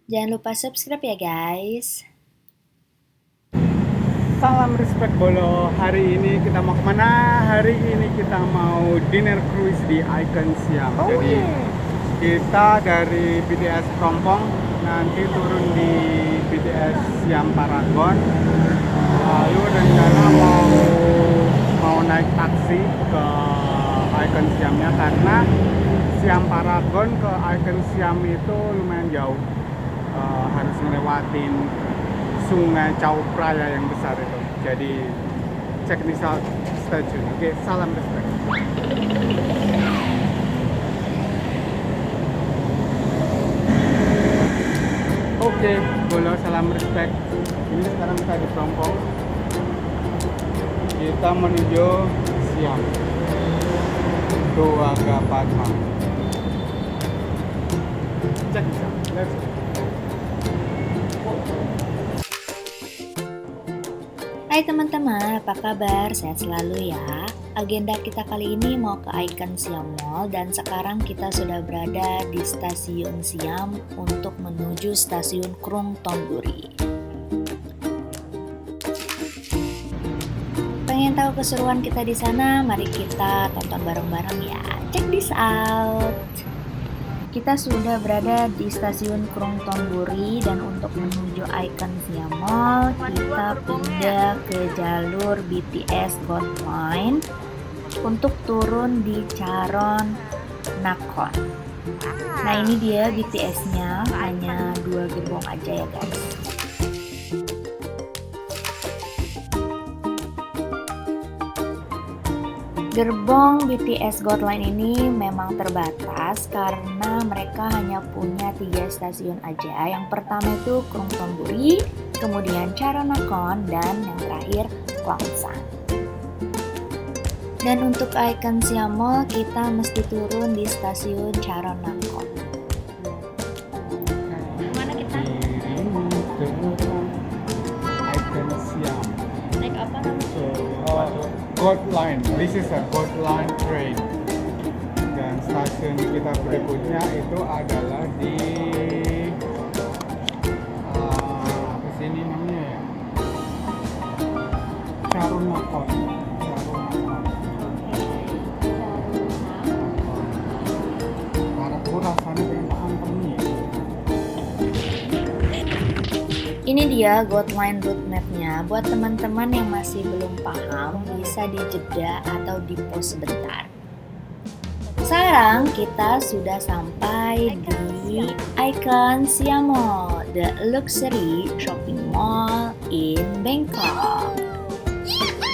Jangan lupa subscribe ya guys. Salam respect Bolo. Hari ini kita mau kemana? Hari ini kita mau dinner cruise di Icon Siam. Jadi kita dari BTS Kerompong nanti turun di BTS Siam Paragon. Lalu rencana mau naik taksi ke Icon Siamnya karena Siam Paragon ke Icon Siam itu lumayan jauh. Harus ngelewatin Sungai Chao Phraya yang besar itu. Jadi check this out, stay tune. Oke, salam respect. Oke, Bolo, salam respect. Ini sekarang kita di Kerompong. Kita menuju Siam. Tuaga Padma. Check this out. Let's go. Hai teman-teman, apa kabar? Sehat selalu ya. Agenda kita kali ini mau ke Icon Siam Mall dan sekarang kita sudah berada di stasiun Siam untuk menuju stasiun Krung Thonburi. Pengen tahu keseruan kita di sana? Mari kita tonton bareng-bareng ya. Check this out. Kita sudah berada di stasiun Krung Thonburi dan untuk menuju Icon Siam Mall kita pindah ke jalur BTS Gold Line untuk turun di Charon Nakhon. Nah ini dia BTS-nya, hanya 2 gerbong aja ya guys. Gerbong BTS Gold Line ini memang terbatas karena mereka hanya punya 3 stasiun aja. Yang pertama itu Krung Thonburi, kemudian Charon Nakhon, dan yang terakhir Gwangsang. Dan untuk Icon Siam Mall kita mesti turun di stasiun Charon Nakhon. Mana kita? Icon Siam. Naik apa namanya? Gold Line. This is a Gold Line train. Dan stasiun kita berikutnya itu adalah di apa sih ini namanya ya? Charon Nakhon. Aku rasanya pengen makan nih. Ini dia Gold Line route map-nya. Buat teman-teman yang masih belum paham, bisa dijeda atau di pause sebentar. Sekarang kita sudah sampai di Icon Siam Mall, the luxury shopping mall in Bangkok.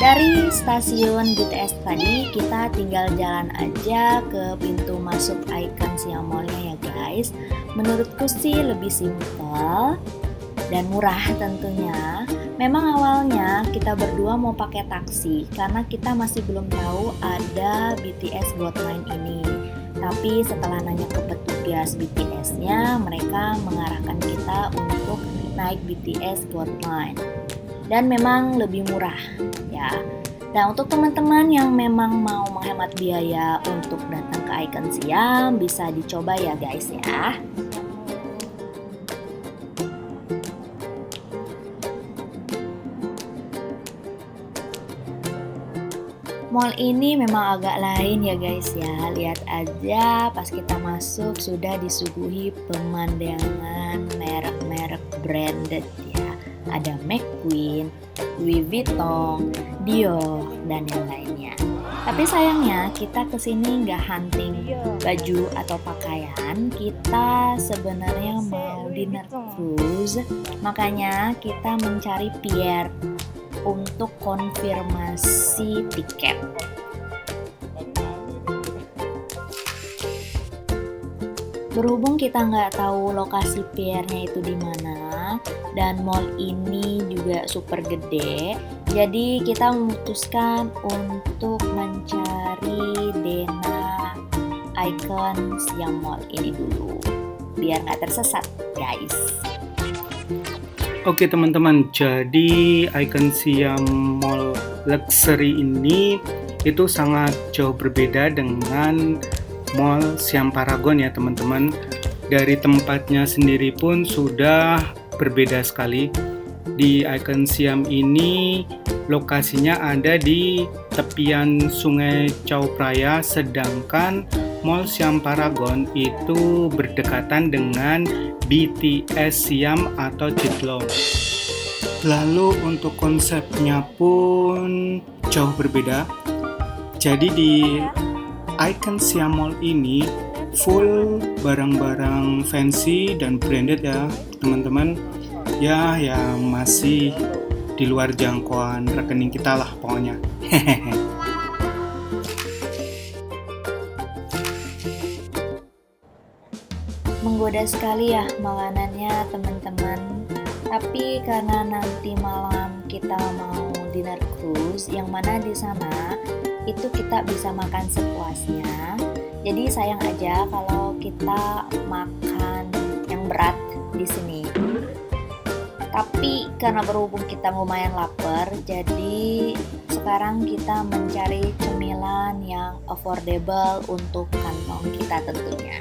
Dari stasiun BTS tadi, kita tinggal jalan aja ke pintu masuk Icon Siam Mall-nya ya guys. Menurutku sih lebih simple dan murah tentunya. Memang awalnya kita berdua mau pakai taksi karena kita masih belum tahu ada BTS Gold Line ini. Tapi setelah nanya ke petugas BTS-nya, mereka mengarahkan kita untuk naik BTS Gold Line. Dan memang lebih murah ya. Nah untuk teman-teman yang memang mau menghemat biaya untuk datang ke Icon Siam, bisa dicoba ya guys ya. Mall ini memang agak lain ya guys ya. Lihat aja pas kita masuk sudah disuguhi pemandangan merek-merek branded ya. Ada McQueen, Louis Vuitton, Dior, dan yang lainnya. Tapi sayangnya kita kesini nggak hunting baju atau pakaian. Kita sebenarnya mau dinner cruise. Makanya kita mencari Pierre untuk konfirmasi tiket. Berhubung kita nggak tahu lokasi Pierre-nya itu di mana dan mall ini juga super gede, jadi kita memutuskan untuk mencari Dena Icon Siam Mall ini dulu biar nggak tersesat guys. Oke teman-teman, jadi Icon Siam Mall Luxury ini itu sangat jauh berbeda dengan Mall Siam Paragon ya teman-teman. Dari tempatnya sendiri pun sudah berbeda sekali. Di Icon Siam ini lokasinya ada di tepian Sungai Chao Phraya, sedangkan Mall Siam Paragon itu berdekatan dengan BTS Siam atau Chitlong. Lalu untuk konsepnya pun jauh berbeda. Jadi di Icon Siam Mall ini full barang-barang fancy dan branded ya teman-teman. Ya yang masih di luar jangkauan rekening kita lah pokoknya. Menggoda sekali ya makanannya teman-teman. Tapi karena nanti malam kita mau dinner cruise, yang mana di sana itu kita bisa makan sepuasnya. Jadi sayang aja kalau kita makan yang berat di sini. Tapi karena berhubung kita lumayan lapar, jadi sekarang kita mencari cemilan yang affordable untuk kantong kita tentunya.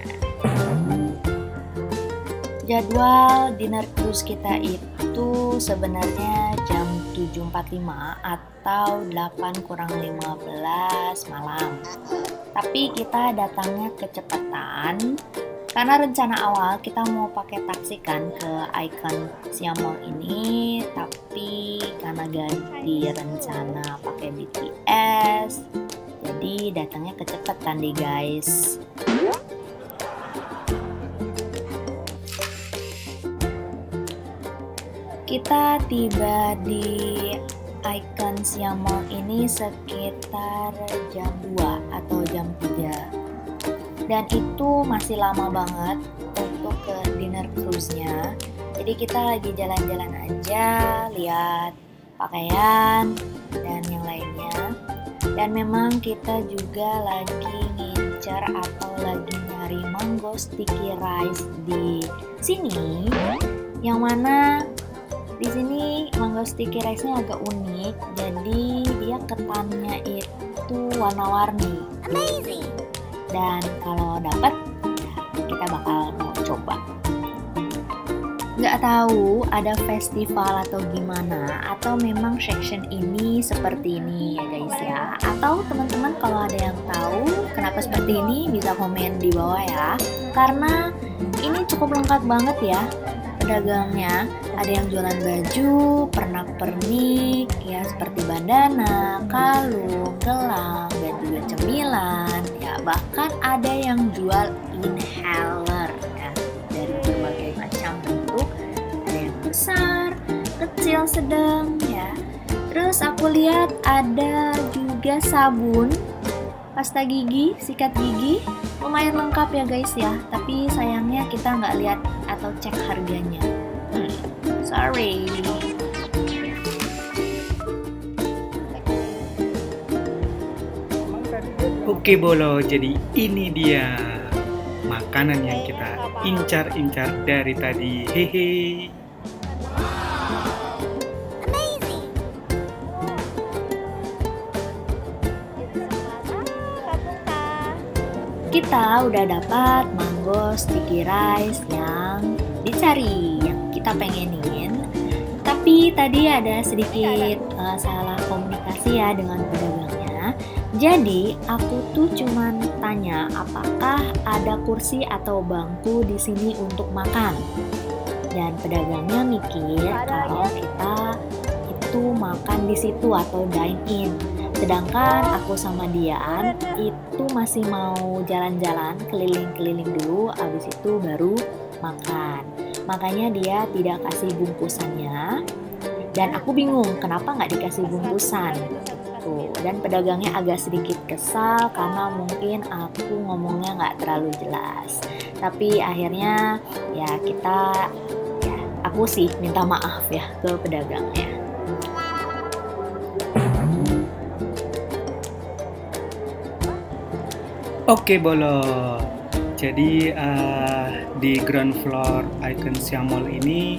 Jadwal dinner cruise kita itu sebenarnya jam 7.45 atau 8:15 malam. Tapi kita datangnya kecepatan karena rencana awal kita mau pakai taksi kan ke Icon Siam Mall ini, tapi karena ganti rencana pakai BTS, jadi datangnya kecepatan deh guys. Kita tiba di Icon Siam Mall ini sekitar jam 2 atau jam 3. Dan itu masih lama banget untuk ke dinner cruise-nya. Jadi kita lagi jalan-jalan aja, lihat pakaian dan yang lainnya. Dan memang kita juga lagi ngincer atau lagi nyari mango sticky rice di sini. Yang mana di sini mango sticky rice-nya agak unik. Jadi dia ketannya itu warna-warni. Amazing. Dan kalau dapat, ya kita bakal mau coba. Nggak tahu ada festival atau gimana, atau memang section ini seperti ini ya guys ya. Atau teman-teman kalau ada yang tahu kenapa seperti ini bisa komen di bawah ya. Karena ini cukup lengkap banget ya pedagangnya. Ada yang jualan baju, pernak-pernik ya seperti bandana, kalung, gelang, dan juga cemilan ya. Bahkan ada yang jual inhaler ya, dari berbagai macam bentuk. Ada yang besar, kecil, sedang ya. Terus aku lihat ada juga sabun, pasta gigi, sikat gigi. Lumayan lengkap ya guys ya. Tapi sayangnya kita nggak lihat atau cek harganya. Sorry. Oke Bolo, jadi ini dia makanan yang kita incar-incar dari tadi. Hehe. Kita udah dapat mango sticky rice yang dicari, yang kita pengenin. Tapi tadi ada sedikit salah komunikasi ya dengan pedagangnya. Jadi aku tuh cuman tanya apakah ada kursi atau bangku di sini untuk makan. Dan pedagangnya mikir kalau kita itu makan di situ atau dine in. Sedangkan aku sama Dian itu masih mau jalan-jalan keliling-keliling dulu, abis itu baru makan. Makanya dia tidak kasih bungkusannya. Dan aku bingung kenapa nggak dikasih bungkusan gitu. Dan pedagangnya agak sedikit kesal karena mungkin aku ngomongnya nggak terlalu jelas. Tapi akhirnya ya aku sih minta maaf ya ke pedagangnya. Oke Bolo, jadi di ground floor Icon Siam Mall ini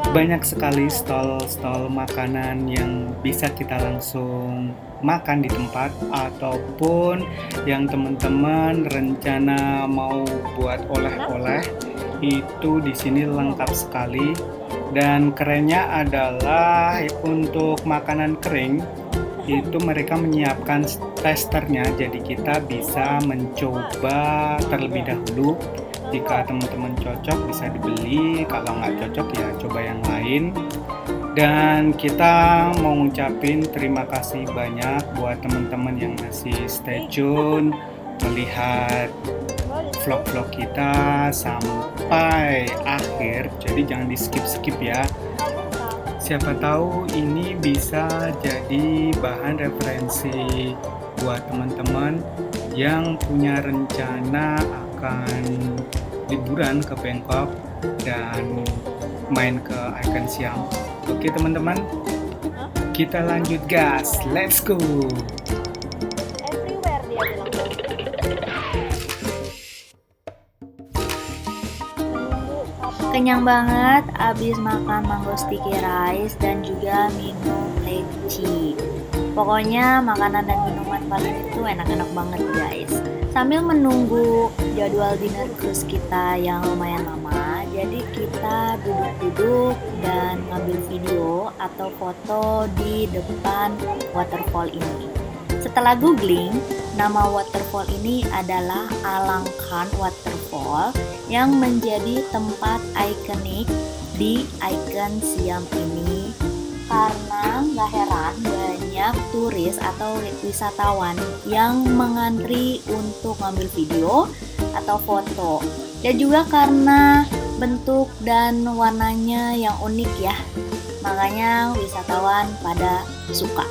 banyak sekali stall-stall makanan yang bisa kita langsung makan di tempat, ataupun yang teman-teman rencana mau buat oleh-oleh itu di sini lengkap sekali. Dan kerennya adalah untuk makanan kering itu mereka menyiapkan testernya, jadi kita bisa mencoba terlebih dahulu. Jika teman-teman cocok bisa dibeli, kalau nggak cocok ya coba yang lain. Dan kita mau ngucapin terima kasih banyak buat teman-teman yang masih stay tune melihat vlog-vlog kita sampai akhir, jadi jangan di skip-skip ya. Siapa tahu ini bisa jadi bahan referensi buat teman-teman yang punya rencana akan liburan ke Bangkok dan main ke Icon Siam. Oke teman-teman, kita lanjut gas, let's go. Everywhere dia bilang. Kenyang banget abis makan mango sticky rice dan juga minum leci. Pokoknya makanan dan minuman Bali itu enak-enak banget guys. Sambil menunggu jadwal dinner cruise kita yang lumayan lama, jadi kita duduk-duduk dan ngambil video atau foto di depan waterfall ini. Setelah googling, nama waterfall ini adalah Alangkan Waterfall yang menjadi tempat ikonik di Icon Siam ini. Karena gak heran banyak turis atau wisatawan yang mengantri untuk ngambil video atau foto. Dan juga karena bentuk dan warnanya yang unik ya, makanya wisatawan pada suka.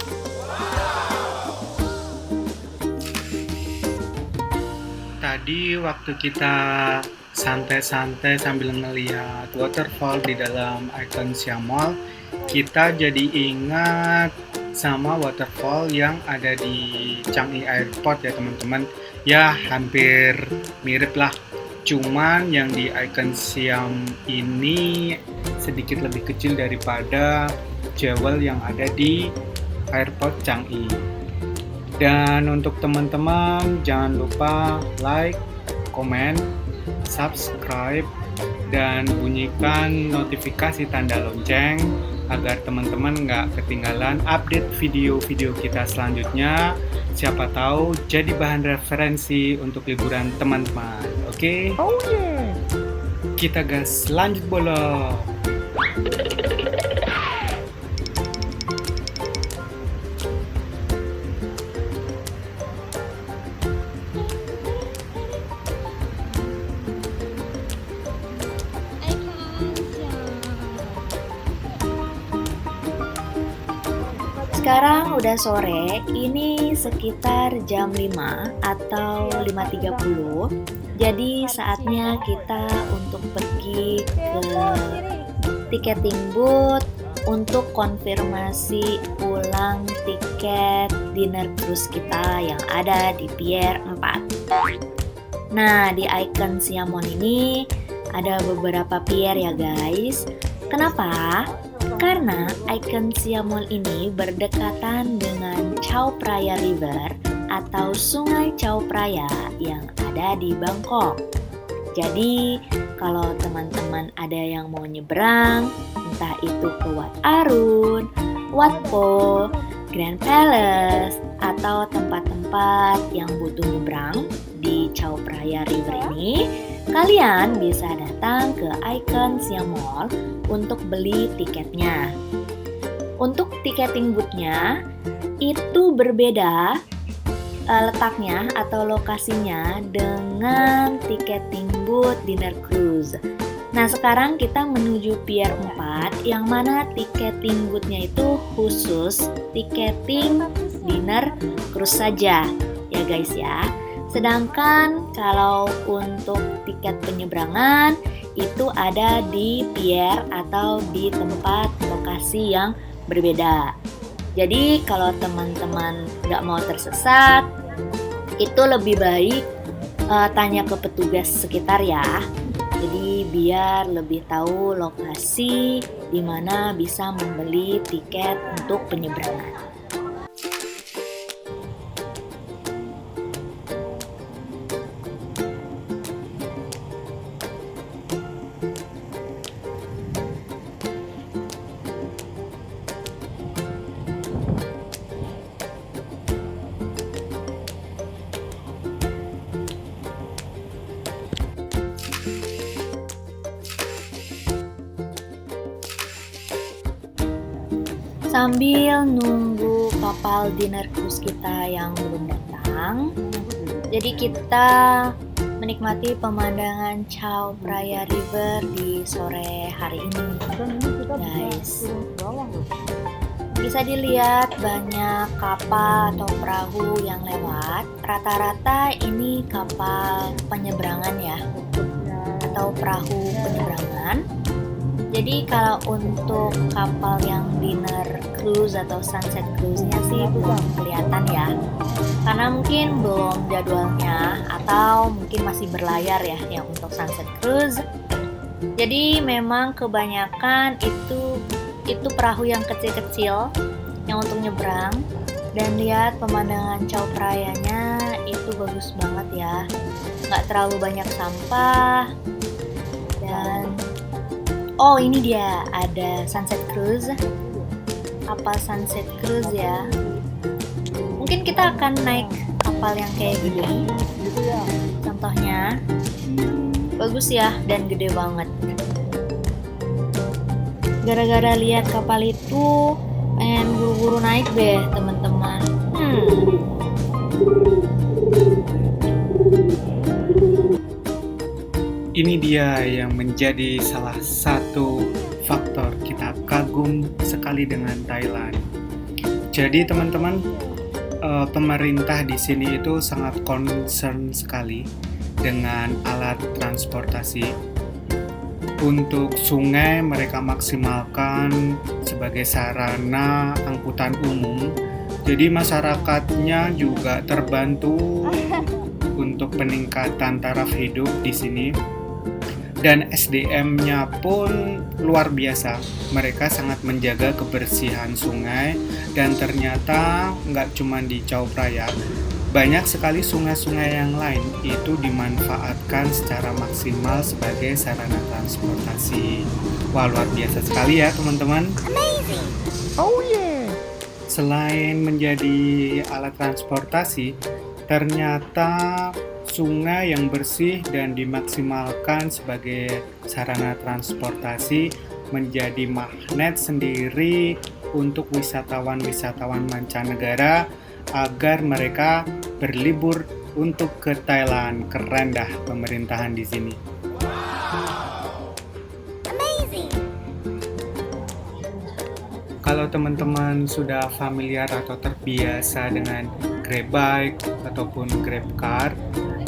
Tadi waktu kita santai-santai sambil ngelihat waterfall di dalam Icon Siam Mall, kita jadi ingat sama waterfall yang ada di Changi Airport ya teman-teman. Ya hampir mirip lah, cuman yang di Icon Siam ini sedikit lebih kecil daripada Jewel yang ada di Airport Changi. Dan untuk teman-teman jangan lupa like, komen, subscribe, dan bunyikan notifikasi tanda lonceng agar teman-teman nggak ketinggalan update video-video kita selanjutnya. Siapa tahu jadi bahan referensi untuk liburan teman-teman. Oke? Oh yeah. Kita gas lanjut bola. Sekarang udah sore, ini sekitar jam 5 atau 5.30. Jadi saatnya kita untuk pergi ke ticketing booth untuk konfirmasi ulang tiket dinner cruise kita yang ada di Pier 4. Nah, di Icon Siam Mall ini ada beberapa pier ya guys. Kenapa? Karena Icon Siam Mall ini berdekatan dengan Chao Phraya River atau Sungai Chao Phraya yang ada di Bangkok. Jadi kalau teman-teman ada yang mau nyebrang, entah itu ke Wat Arun, Wat Po, Grand Palace, atau tempat-tempat yang butuh nyebrang di Chao Phraya River ini, kalian bisa datang ke Icon Siam Mall untuk beli tiketnya. Untuk ticketing booth-nya itu berbeda letaknya atau lokasinya dengan ticketing booth dinner cruise. Nah, sekarang kita menuju Pier 4 yang mana ticketing booth-nya itu khusus ticketing dinner cruise saja ya guys ya. Sedangkan kalau untuk tiket penyeberangan itu ada di pier atau di tempat lokasi yang berbeda. Jadi kalau teman-teman nggak mau tersesat, itu lebih baik tanya ke petugas sekitar ya. Jadi biar lebih tahu lokasi di mana bisa membeli tiket untuk penyeberangan. Sambil nunggu kapal dinner cruise kita yang belum datang, jadi kita menikmati pemandangan Chao Phraya River di sore hari ini, guys. Bisa dilihat banyak kapal atau perahu yang lewat. Rata-rata ini kapal penyeberangan ya, atau perahu penyeberangan. Jadi kalau untuk kapal yang dinner cruise atau sunset cruise-nya sih belum kelihatan ya, karena mungkin belum jadwalnya atau mungkin masih berlayar ya yang untuk sunset cruise. Jadi memang kebanyakan itu perahu yang kecil-kecil yang untuk nyebrang. Dan lihat pemandangan Chao Phraya-nya itu bagus banget ya, nggak terlalu banyak sampah. Dan oh, ini dia, ada sunset cruise. Kapal sunset cruise ya. Mungkin kita akan naik kapal yang kayak gini. Contohnya, bagus ya dan gede banget. Gara-gara lihat kapal itu, pengen buru-buru naik deh, teman-teman. Ini dia yang menjadi salah satu faktor kita kagum sekali dengan Thailand. Jadi teman-teman, pemerintah di sini itu sangat concern sekali dengan alat transportasi. Untuk sungai mereka maksimalkan sebagai sarana angkutan umum. Jadi masyarakatnya juga terbantu untuk peningkatan taraf hidup di sini. Dan SDM-nya pun luar biasa. Mereka sangat menjaga kebersihan sungai. Dan ternyata nggak cuma di Chao Phraya, banyak sekali sungai-sungai yang lain itu dimanfaatkan secara maksimal sebagai sarana transportasi. Wah, luar biasa sekali ya teman-teman. Amazing. Oh yeah. Selain menjadi alat transportasi, ternyata sungai yang bersih dan dimaksimalkan sebagai sarana transportasi menjadi magnet sendiri untuk wisatawan-wisatawan mancanegara agar mereka berlibur untuk ke Thailand. Keren dah pemerintahan di sini. Amazing. Kalau teman-teman sudah familiar atau terbiasa dengan Grab Bike ataupun Grab Car,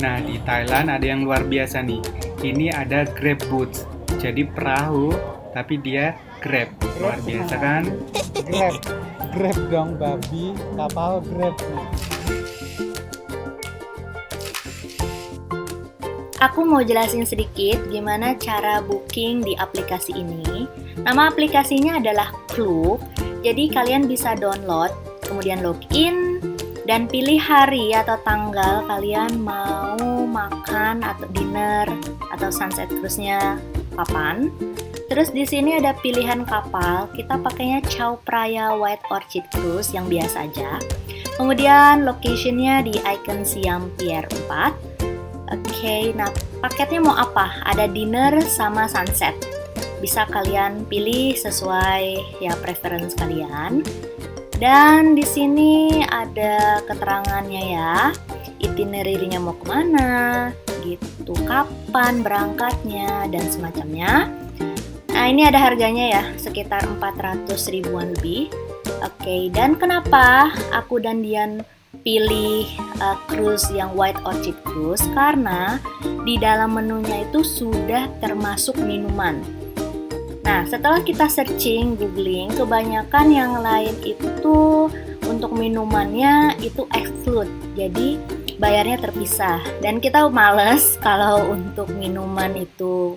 nah di Thailand ada yang luar biasa nih. Ini ada Grab Boat. Jadi perahu tapi dia Grab. Luar biasa kan? Grab dong babi, kapal Grab. Aku mau jelasin sedikit gimana cara booking di aplikasi ini. Nama aplikasinya adalah Klook. Jadi kalian bisa download, kemudian login, dan pilih hari atau tanggal kalian mau makan atau dinner atau sunset cruise-nya kapan. Terus di sini ada pilihan kapal, kita pakainya Chao Phraya White Orchid Cruise yang biasa aja. Kemudian location-nya di Icon Siam Pier 4. Oke, nah paketnya mau apa? Ada dinner sama sunset. Bisa kalian pilih sesuai ya preference kalian. Dan di sini ada keterangannya ya, itinerary-nya mau kemana, gitu, kapan berangkatnya dan semacamnya. Nah ini ada harganya ya, sekitar 400 ribuan lebih. Oke, dan kenapa aku dan Dian pilih cruise yang White Orchid Cruise? Karena di dalam menunya itu sudah termasuk minuman. Nah, setelah kita searching, googling, kebanyakan yang lain itu untuk minumannya itu include. Jadi bayarnya terpisah. Dan kita males kalau untuk minuman itu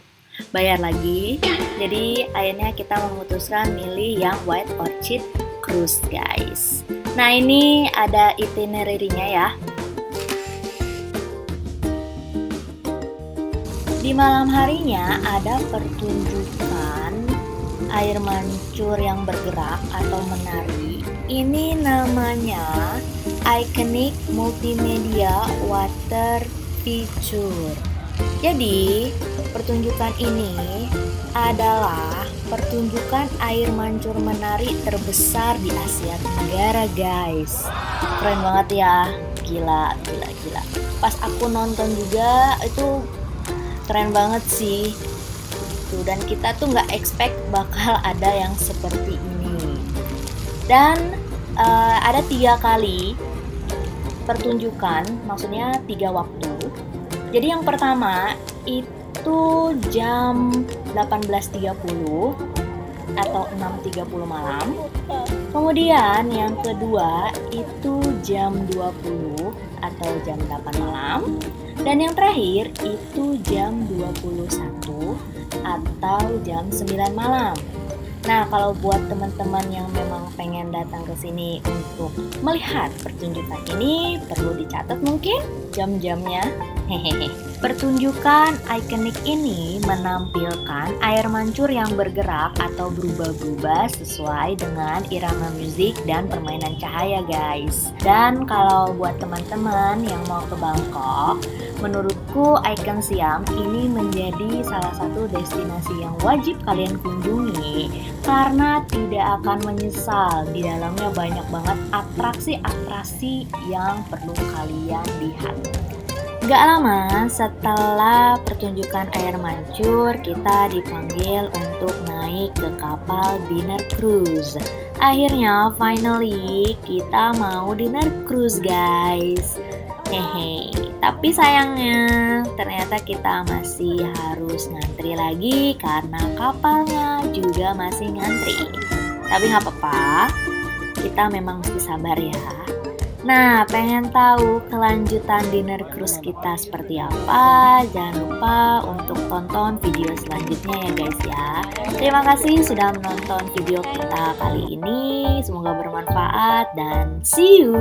bayar lagi. Jadi akhirnya kita memutuskan milih yang White Orchid Cruise, guys. Nah, ini ada itinerary-nya ya. Di malam harinya ada pertunjukan air mancur yang bergerak atau menari. Ini namanya Iconic Multimedia Water Feature. Jadi, pertunjukan ini adalah pertunjukan air mancur menari terbesar di Asia Tenggara, guys. Keren banget ya. Gila. Pas aku nonton juga itu keren banget sih. Dan kita tuh nggak expect bakal ada yang seperti ini. Dan ada 3 kali pertunjukan, maksudnya 3 waktu. Jadi yang pertama itu jam 18.30 atau 6.30 malam. Kemudian yang kedua itu jam 20 atau jam 8 malam. Dan yang terakhir itu jam 21 atau jam 9 malam. Nah, kalau buat teman-teman yang memang pengen datang ke sini untuk melihat pertunjukan ini, perlu dicatat mungkin jam-jamnya. Hehehe. Pertunjukan ikonik ini menampilkan air mancur yang bergerak atau berubah-ubah sesuai dengan irama musik dan permainan cahaya, guys. Dan kalau buat teman-teman yang mau ke Bangkok, menurutku Icon Siam ini menjadi salah satu destinasi yang wajib kalian kunjungi karena tidak akan menyesal. Di dalamnya banyak banget atraksi-atraksi yang perlu kalian lihat. Gak lama setelah pertunjukan air mancur, kita dipanggil untuk naik ke kapal dinner cruise. Akhirnya, finally, kita mau dinner cruise, guys. Hehe. Tapi sayangnya, ternyata kita masih harus ngantri lagi karena kapalnya juga masih ngantri. Tapi gak apa-apa, kita memang mesti sabar ya. Nah, pengen tahu kelanjutan dinner cruise kita seperti apa? Jangan lupa untuk tonton video selanjutnya ya guys ya. Terima kasih sudah menonton video kita kali ini. Semoga bermanfaat dan see you!